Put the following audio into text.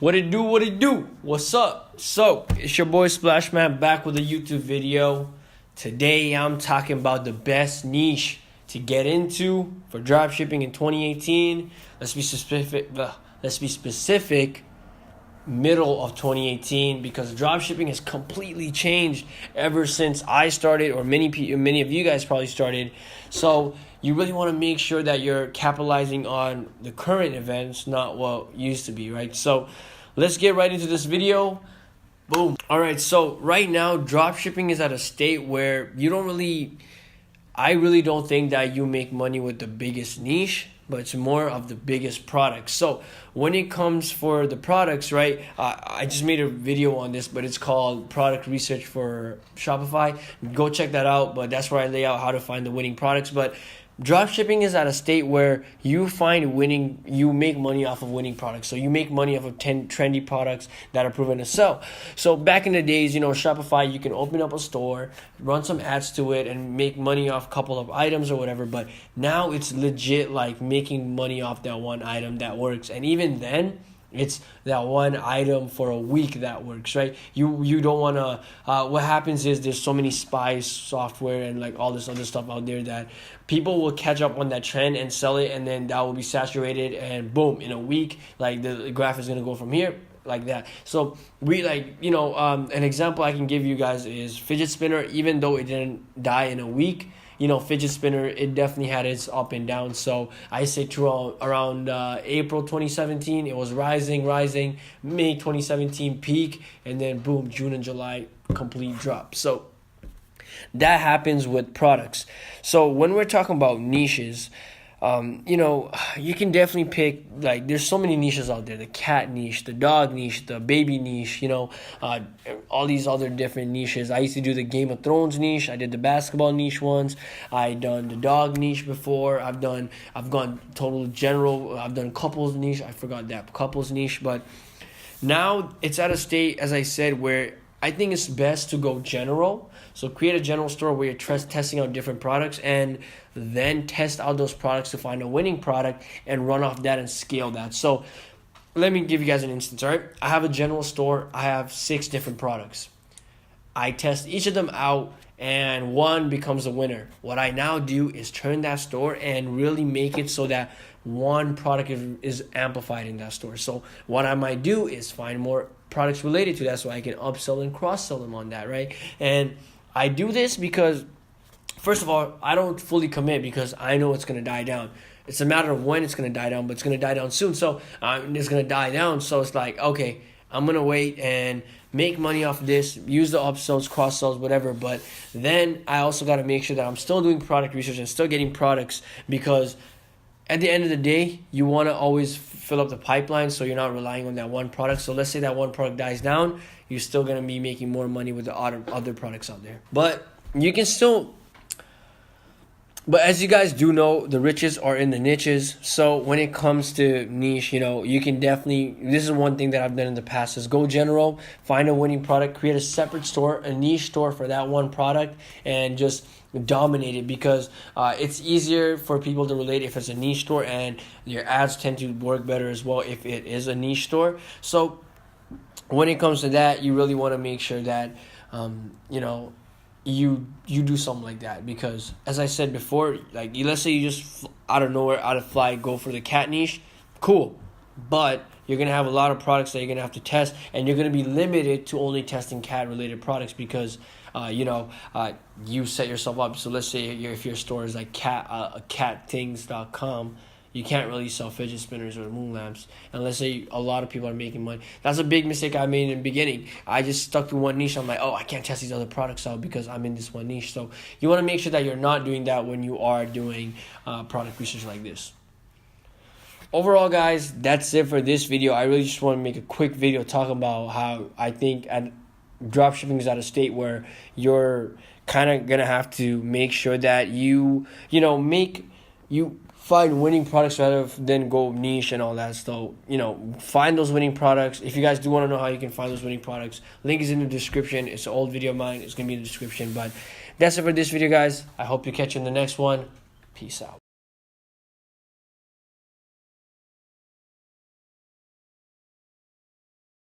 What it do, what it do? What's up? So, it's your boy Splashman back with a YouTube video. Today, I'm talking about the best niche to get into for dropshipping in 2018. Let's be specific, middle of 2018, because dropshipping has completely changed ever since I started, or many of you guys probably started. So you really want to make sure that you're capitalizing on the current events, not what used to be, right? So let's get right into this video. Boom. All right, so right now dropshipping is at a state where I really don't think that you make money with the biggest niche, but it's more of the biggest products. So when it comes for the products, right, I just made a video on this, but it's called Product Research for Shopify. Go check that out, but that's where I lay out how to find the winning products. But dropshipping is at a state where you make money off of winning products. So you make money off of 10 trendy products that are proven to sell. So back in the days, Shopify, you can open up a store, run some ads to it, and make money off a couple of items or whatever. But now it's legit like making money off that one item that works. And even then, it's that one item for a week that works, right? You don't want to, what happens is there's so many spy software and like all this other stuff out there that people will catch up on that trend and sell it, and then that will be saturated, and boom, in a week, like the graph is going to go from here like that. So we an example I can give you guys is fidget spinner. Even though it didn't die in a week, fidget spinner, it definitely had its up and down. So I say around April 2017, it was rising, May 2017 peak, and then boom, June and July, complete drop. So that happens with products. So when we're talking about niches, you can definitely pick, like, there's so many niches out there: the cat niche, the dog niche, the baby niche, all these other different niches. I used to do the Game of Thrones niche. I did the basketball niche once. I done the dog niche before. I've gone total general. I've done couples niche. I forgot that couples niche. But now it's at a state, as I said, where I think it's best to go general. So create a general store where you're testing out different products, and then test out those products to find a winning product and run off that and scale that. So let me give you guys an instance, all right? I have a general store. I have 6 different products. I test each of them out, and one becomes a winner. What I now do is turn that store and really make it so that one product is amplified in that store. So what I might do is find more products related to that so I can upsell and cross-sell them on that, right? And I do this because, first of all, I don't fully commit because I know it's going to die down. It's a matter of when it's going to die down, but it's going to die down soon. So it's going to die down. So it's like, okay, I'm going to wait and make money off of this, use the upsells, cross-sells, whatever. But then I also got to make sure that I'm still doing product research and still getting products, because at the end of the day, you want to always fill up the pipeline so you're not relying on that one product. So let's say that one product dies down, you're still going to be making more money with the other products out there. But you can still... But as you guys do know, the riches are in the niches. So when it comes to niche, you can definitely, this is one thing that I've done in the past, is go general, find a winning product, create a separate store, a niche store for that one product, and just dominate it, because it's easier for people to relate if it's a niche store, and your ads tend to work better as well if it is a niche store. So when it comes to that, you really want to make sure that, you do something like that, because as I said before, like, let's say you just out of nowhere, out of flight, go for the cat niche, cool, but you're going to have a lot of products that you're going to have to test, and you're going to be limited to only testing cat related products, because you set yourself up. So let's say if your store is like catthings.com, you can't really sell fidget spinners or moon lamps unless say a lot of people are making money. That's a big mistake I made in the beginning. I just stuck to one niche. I'm like, I can't test these other products out because I'm in this one niche. So you want to make sure that you're not doing that when you are doing product research like this. Overall, guys, that's it for this video. I really just want to make a quick video talking about how I think dropshipping is at a state where you're kind of going to have to make sure that you find winning products rather than go niche and all that. So, find those winning products. If you guys do want to know how you can find those winning products, link is in the description. It's an old video of mine. It's going to be in the description. But that's it for this video, guys. I hope you catch you in the next one. Peace out.